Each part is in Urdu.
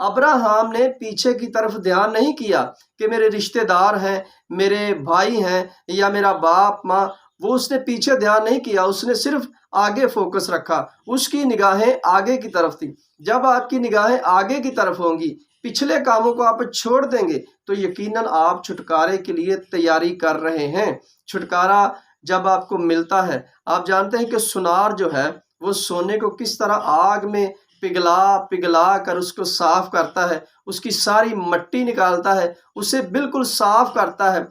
ابراہام نے پیچھے کی طرف دھیان نہیں کیا کہ میرے رشتہ دار ہیں، میرے بھائی ہیں یا میرا باپ ماں، وہ اس نے پیچھے دھیان نہیں کیا، اس نے صرف آگے فوکس رکھا، اس کی نگاہیں آگے کی طرف تھی۔ جب آپ کی نگاہیں آگے کی طرف ہوں گی، پچھلے کاموں کو آپ چھوڑ دیں گے تو یقیناً آپ چھٹکارے کے لیے تیاری کر رہے ہیں۔ چھٹکارا جب آپ کو ملتا ہے، آپ جانتے ہیں کہ سونار جو ہے وہ سونے کو کس طرح آگ میں پگھلا پگھلا کر اس کو صاف کرتا ہے، اس کی ساری مٹی نکالتا ہے، اسے بالکل صاف کرتا ہے،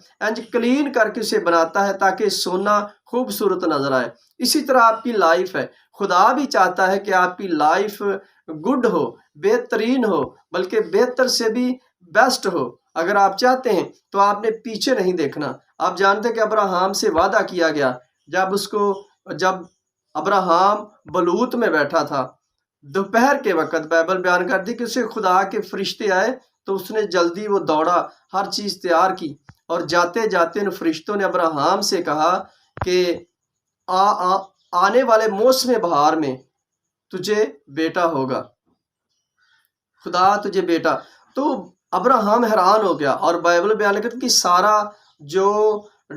کلین کر کے اسے بناتا ہے تاکہ سونا خوبصورت نظر آئے۔ اسی طرح آپ کی لائف ہے، خدا بھی چاہتا ہے کہ آپ کی لائف گڈ ہو، بہترین ہو، بلکہ بہتر سے بھی بیسٹ ہو۔ اگر آپ چاہتے ہیں تو آپ نے پیچھے نہیں دیکھنا۔ آپ جانتے ہیں کہ ابراہام سے وعدہ کیا گیا، جب ابراہام بلوت میں بیٹھا تھا دوپہر کے وقت، بائبل بیان کرتی کہ اسے خدا کے فرشتے آئے تو اس نے جلدی وہ دوڑا، ہر چیز تیار کی، اور جاتے جاتے ان فرشتوں نے ابراہام سے کہا کہ آنے والے موسم بہار میں تجھے بیٹا ہوگا، خدا تجھے بیٹا۔ تو ابراہام حیران ہو گیا، اور بائبل بیان کرتی کہ سارا جو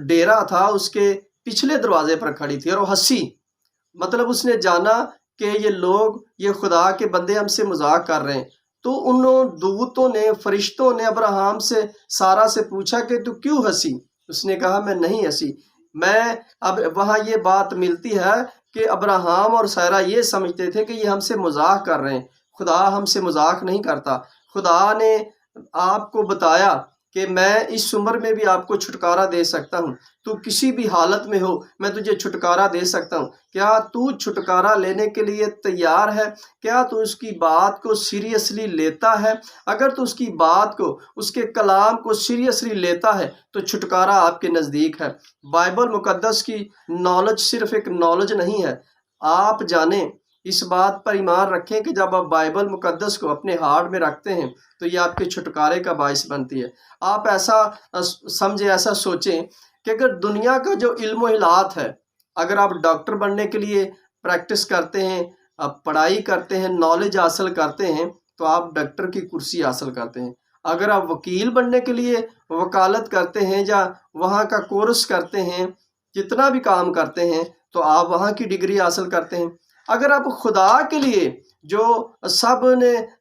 ڈیرا تھا اس کے پچھلے دروازے پر کھڑی تھی اور وہ ہنسی، مطلب اس نے جانا کہ یہ خدا کے بندے ہم سے مذاق کر رہے ہیں۔ تو دوتوں نے، فرشتوں نے ابراہام سے، سارا سے پوچھا کہ تو کیوں ہنسی؟ اس نے کہا میں نہیں ہنسی۔ اب وہاں یہ بات ملتی ہے کہ ابراہام اور سارا یہ سمجھتے تھے کہ یہ ہم سے مذاق کر رہے ہیں، خدا ہم سے مذاق نہیں کرتا۔ خدا نے آپ کو بتایا کہ میں اس عمر میں بھی آپ کو چھٹکارا دے سکتا ہوں، تو کسی بھی حالت میں ہو میں تجھے چھٹکارا دے سکتا ہوں۔ کیا تو چھٹکارا لینے کے لیے تیار ہے؟ کیا تو اس کی بات کو سیریسلی لیتا ہے؟ اگر تو اس کی بات کو، اس کے کلام کو سیریسلی لیتا ہے تو چھٹکارا آپ کے نزدیک ہے۔ بائبل مقدس کی نالج صرف ایک نالج نہیں ہے، آپ جانیں، اس بات پر ایمان رکھیں کہ جب آپ بائبل مقدس کو اپنے ہارٹ میں رکھتے ہیں تو یہ آپ کے چھٹکارے کا باعث بنتی ہے۔ آپ ایسا سمجھیں، ایسا سوچیں کہ اگر دنیا کا جو علم و حالات ہے، اگر آپ ڈاکٹر بننے کے لیے پریکٹس کرتے ہیں، آپ پڑھائی کرتے ہیں، نالج حاصل کرتے ہیں تو آپ ڈاکٹر کی کرسی حاصل کرتے ہیں۔ اگر آپ وکیل بننے کے لیے وکالت کرتے ہیں یا وہاں کا کورس کرتے ہیں، جتنا بھی کام کرتے ہیں تو آپ وہاں کی ڈگری حاصل کرتے ہیں۔ اگر آپ خدا کے لیے، جو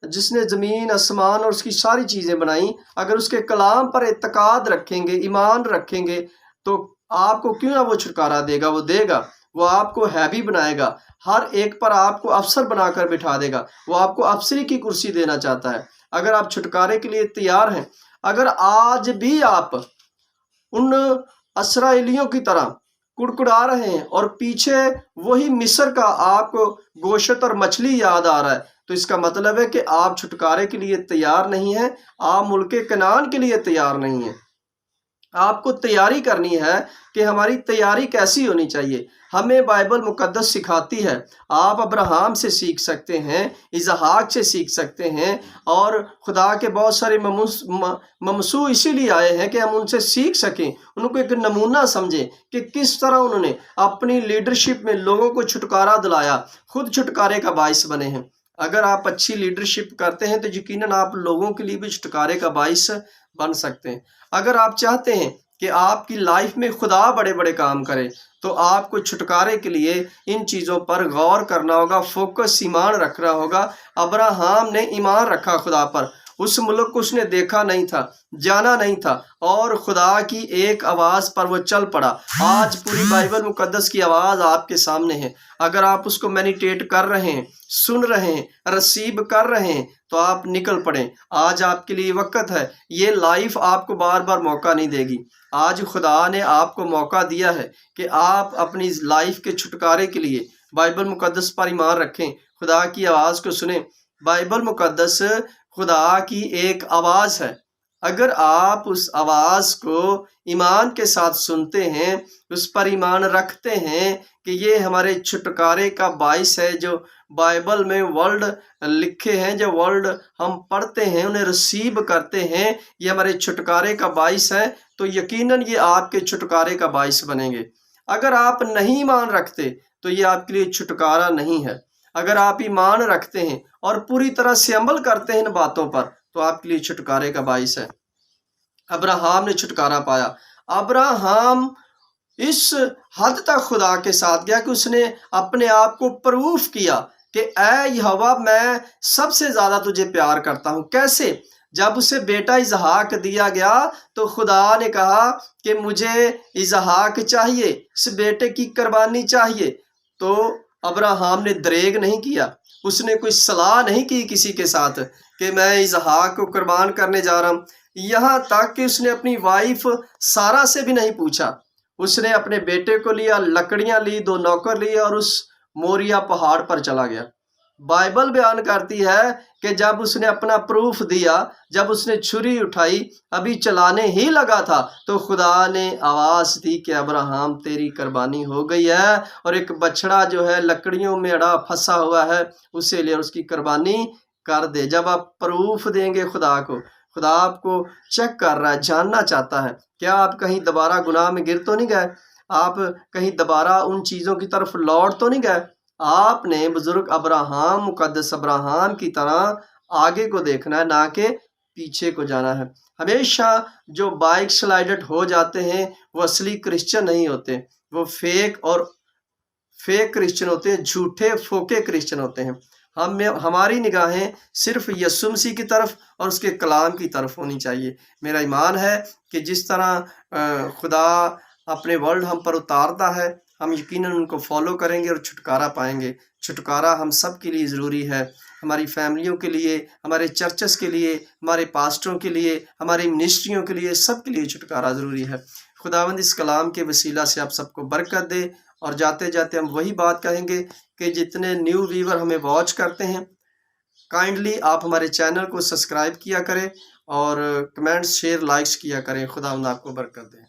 جس نے زمین آسمان اور اس کی ساری چیزیں بنائیں، اگر اس کے کلام پر اعتقاد رکھیں گے، ایمان رکھیں گے، تو آپ کو کیوں نہ وہ چھٹکارا دے گا؟ وہ دے گا۔ وہ آپ کو ہیبی بنائے گا، ہر ایک پر آپ کو افسر بنا کر بٹھا دے گا۔ وہ آپ کو افسری کی کرسی دینا چاہتا ہے اگر آپ چھٹکارے کے لیے تیار ہیں۔ اگر آج بھی آپ ان اسرائیلیوں کی طرح کڑکڑا رہے ہیں اور پیچھے وہی مصر کا آپ کو گوشت اور مچھلی یاد آ رہا ہے، تو اس کا مطلب ہے کہ آپ چھٹکارے کے لیے تیار نہیں ہیں، آپ ملک کنعان کے لیے تیار نہیں ہیں۔ آپ کو تیاری کرنی ہے کہ ہماری تیاری کیسی ہونی چاہیے۔ ہمیں بائبل مقدس سکھاتی ہے۔ آپ ابراہام سے سیکھ سکتے ہیں، اسحاق سے سیکھ سکتے ہیں، اور خدا کے بہت سارے ممسوح اسی لیے آئے ہیں کہ ہم ان سے سیکھ سکیں، ان کو ایک نمونہ سمجھیں کہ کس طرح انہوں نے اپنی لیڈرشپ میں لوگوں کو چھٹکارا دلایا، خود چھٹکارے کا باعث بنے ہیں۔ اگر آپ اچھی لیڈرشپ کرتے ہیں تو یقیناً آپ لوگوں کے لیے بھی چھٹکارے کا باعث بن سکتے ہیں۔ اگر آپ چاہتے ہیں کہ آپ کی لائف میں خدا بڑے بڑے کام کرے تو آپ کو چھٹکارے کے لیے ان چیزوں پر غور کرنا ہوگا، فوکس ایمان رکھنا ہوگا۔ ابراہام نے ایمان رکھا خدا پر، اس ملک کو اس نے دیکھا نہیں تھا، جانا نہیں تھا، اور خدا کی ایک آواز پر وہ چل پڑا۔ آج پوری بائبل مقدس کی آواز آپ کے سامنے ہے، اگر آپ اس کو میڈیٹیٹ کر رہے ہیں، سن رہے ہیں، رسیو کر رہے ہیں تو آپ نکل پڑیں۔ آج آپ کے لیے وقت ہے، یہ لائف آپ کو بار بار موقع نہیں دے گی۔ آج خدا نے آپ کو موقع دیا ہے کہ آپ اپنی لائف کے چھٹکارے کے لیے بائبل مقدس پر ایمان رکھیں، خدا کی آواز کو سنیں۔ بائبل مقدس خدا کی ایک آواز ہے۔ اگر آپ اس آواز کو ایمان کے ساتھ سنتے ہیں، اس پر ایمان رکھتے ہیں کہ یہ ہمارے چھٹکارے کا باعث ہے، جو بائبل میں ورڈ لکھے ہیں، جو ورڈ ہم پڑھتے ہیں، انہیں ریسیو کرتے ہیں، یہ ہمارے چھٹکارے کا باعث ہے، تو یقیناً یہ آپ کے چھٹکارے کا باعث بنیں گے۔ اگر آپ نہیں ایمان رکھتے تو یہ آپ کے لیے چھٹکارا نہیں ہے۔ اگر آپ ایمان رکھتے ہیں اور پوری طرح سے عمل کرتے ہیں ان باتوں پر تو آپ کے لیے چھٹکارے کا باعث ہے۔ ابراہام نے چھٹکارا پایا۔ ابراہام اس حد تک خدا کے ساتھ گیا کہ اس نے اپنے آپ کو پروف کیا کہ اے یہوہ میں سب سے زیادہ تجھے پیار کرتا ہوں۔ کیسے؟ جب اسے بیٹا اسحاق دیا گیا تو خدا نے کہا کہ مجھے اسحاق چاہیے، اس بیٹے کی قربانی چاہیے۔ تو ابراہام نے دریغ نہیں کیا، اس نے کوئی صلاح نہیں کی کسی کے ساتھ کہ میں اسحاق کو قربان کرنے جا رہا ہوں۔ یہاں تک کہ اس نے اپنی وائف سارہ سے بھی نہیں پوچھا، اس نے اپنے بیٹے کو لیا، لکڑیاں لی، 2 نوکر لیے اور اس موریا پہاڑ پر چلا گیا۔ بائبل بیان کرتی ہے کہ جب اس نے اپنا پروف دیا، جب اس نے چھری اٹھائی، ابھی چلانے ہی لگا تھا تو خدا نے آواز دی کہ ابراہام تیری قربانی ہو گئی ہے، اور ایک بچڑا جو ہے لکڑیوں میں اڑا پھنسا ہوا ہے اسے لے اور اس کی قربانی کر دے۔ جب آپ پروف دیں گے خدا کو، خدا آپ کو چیک کر رہا ہے، جاننا چاہتا ہے کیا آپ کہیں دوبارہ گناہ میں گر تو نہیں گئے، آپ کہیں دوبارہ ان چیزوں کی طرف لوٹ تو نہیں گئے۔ آپ نے بزرگ ابراہام، مقدس ابراہام کی طرح آگے کو دیکھنا ہے، نہ کہ پیچھے کو جانا ہے۔ ہمیشہ جو بائک سلائیڈڈ ہو جاتے ہیں وہ اصلی کرسچن نہیں ہوتے، وہ فیک کرسچن ہوتے ہیں، جھوٹے پھوکے کرسچن ہوتے ہیں۔ ہماری نگاہیں صرف یسوع مسیح کی طرف اور اس کے کلام کی طرف ہونی چاہیے۔ میرا ایمان ہے کہ جس طرح خدا اپنے ورڈ ہم پر اتارتا ہے، ہم یقیناً ان کو فالو کریں گے اور چھٹکارا پائیں گے۔ چھٹکارا ہم سب کے لیے ضروری ہے، ہماری فیملیوں کے لیے، ہمارے چرچز کے لیے، ہمارے پاسٹروں کے لیے، ہماری منسٹریوں کے لیے، سب کے لیے چھٹکارا ضروری ہے۔ خداوند اس کلام کے وسیلہ سے آپ سب کو برکت دے، اور جاتے جاتے ہم وہی بات کہیں گے کہ جتنے نیو ویور ہمیں واچ کرتے ہیں، کائنڈلی آپ ہمارے چینل کو سبسکرائب کیا کریں اور کمنٹس، شیئر، لائکس کیا کریں۔ خداوند آپ کو برکت دے۔